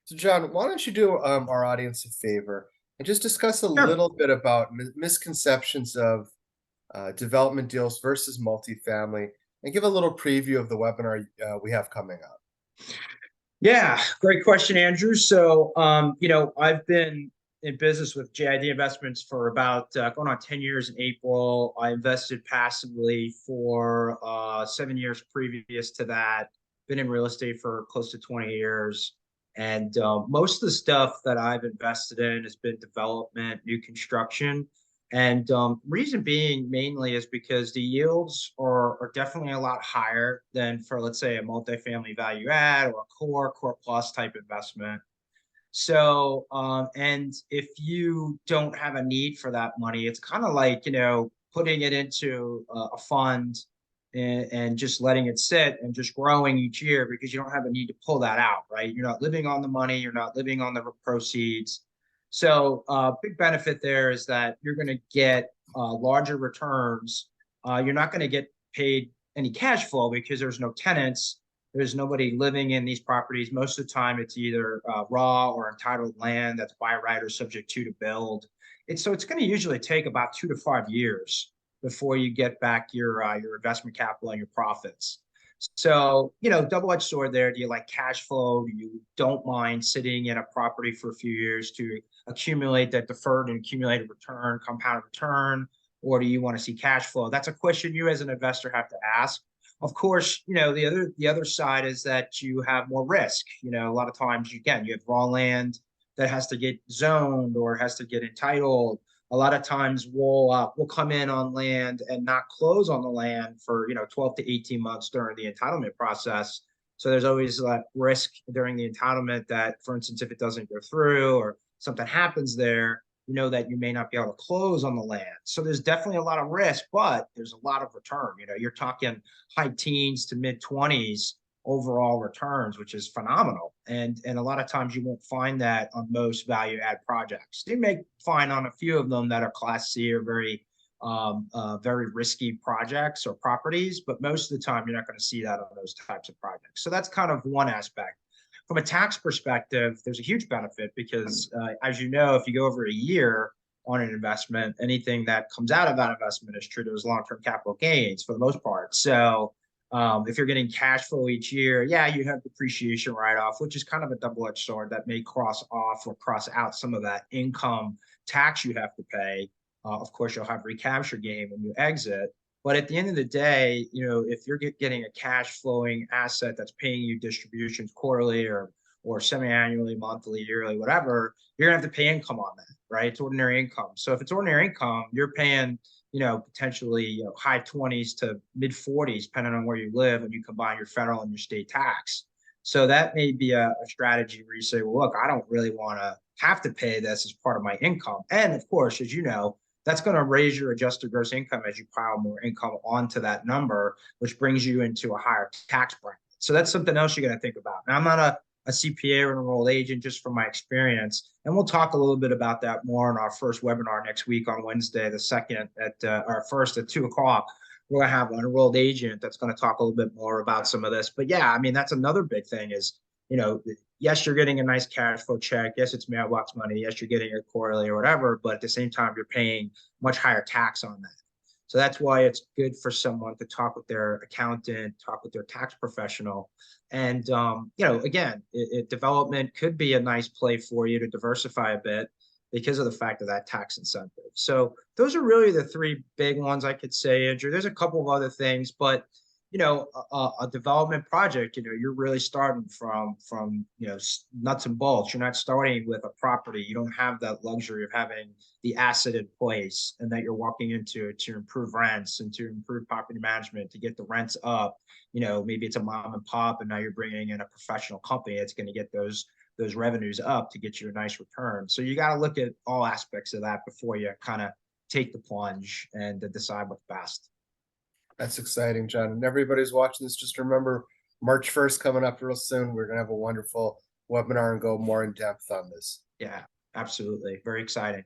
So, John, why don't you do our audience a favor and just discuss a Sure. little bit about misconceptions of development deals versus multifamily, and give a little preview of the webinar we have coming up. Yeah, great question, Andrew. So, I've been in business with JID Investments for about going on 10 years in April. I invested passively for 7 years previous to that. Been in real estate for close to 20 years. And most of the stuff that I've invested in has been development, new construction. And reason being mainly is because the yields are definitely a lot higher than for, let's say, a multifamily value add or a core plus type investment. So, and if you don't have a need for that money, it's kind of like, putting it into a fund and just letting it sit and just growing each year because you don't have a need to pull that out, right? You're not living on the money, you're not living on the proceeds. So, big benefit there is that you're going to get larger returns. You're not going to get paid any cash flow because there's no tenants. There's nobody living in these properties. Most of the time, it's either raw or entitled land that's by right or subject to build. It's going to usually take about 2 to 5 years before you get back your investment capital and your profits. So, double-edged sword there. Do you like cash flow? Do you don't mind sitting in a property for a few years to accumulate that deferred and accumulated return, compounded return? Or do you want to see cash flow? That's a question you as an investor have to ask. Of course, the other side is that you have more risk. A lot of times, again, you have raw land that has to get zoned or has to get entitled. A lot of times we'll come in on land and not close on the land for 12 to 18 months during the entitlement process. So there's always that risk during the entitlement that, for instance, if it doesn't go through or something happens there, that you may not be able to close on the land. So there's definitely a lot of risk, but there's a lot of return. You're talking high teens to mid 20s overall returns, which is phenomenal. And a lot of times you won't find that on most value add projects. You may find on a few of them that are Class C or very risky projects or properties, but most of the time you're not going to see that on those types of projects. So that's kind of one aspect. From a tax perspective, there's a huge benefit because, as you know, if you go over a year on an investment, anything that comes out of that investment is treated as long-term capital gains for the most part. So if you're getting cash flow each year, yeah, you have depreciation write-off, which is kind of a double-edged sword that may cross off or cross out some of that income tax you have to pay. Of course, you'll have recapture gain when you exit. But at the end of the day, if you're getting a cash flowing asset that's paying you distributions quarterly or semi-annually, monthly, yearly, whatever, you're gonna have to pay income on that, right? It's ordinary income. So if it's ordinary income, you're paying, potentially high 20s to mid 40s, depending on where you live, and you combine your federal and your state tax. So that may be a strategy where you say, well, look, I don't really want to have to pay this as part of my income. And of course, as you know, that's going to raise your adjusted gross income as you pile more income onto that number, which brings you into a higher tax bracket. So that's something else you're going to think about. Now, I'm not a CPA or an enrolled agent just from my experience. And we'll talk a little bit about that more in our first webinar next week on Wednesday, the 2nd at our first at 2 o'clock. We're going to have an enrolled agent that's going to talk a little bit more about some of this. But yeah, I mean, that's another big thing is, yes, you're getting a nice cash flow check. Yes, it's mailbox money. Yes, you're getting it quarterly or whatever, but at the same time, you're paying much higher tax on that. So that's why it's good for someone to talk with their accountant, talk with their tax professional. And, again, development could be a nice play for you to diversify a bit because of the fact of that tax incentive. So those are really the three big ones I could say, Andrew. There's a couple of other things, but a development project, you're really starting from nuts and bolts. You're not starting with a property. You don't have that luxury of having the asset in place and that you're walking into to improve rents and to improve property management to get the rents up. Maybe it's a mom and pop, and now you're bringing in a professional company that's going to get those revenues up to get you a nice return. So you got to look at all aspects of that before you kind of take the plunge and decide what's best. That's exciting, John. And everybody's watching this, just remember March 1st coming up real soon. We're going to have a wonderful webinar and go more in depth on this. Yeah, absolutely. Very exciting.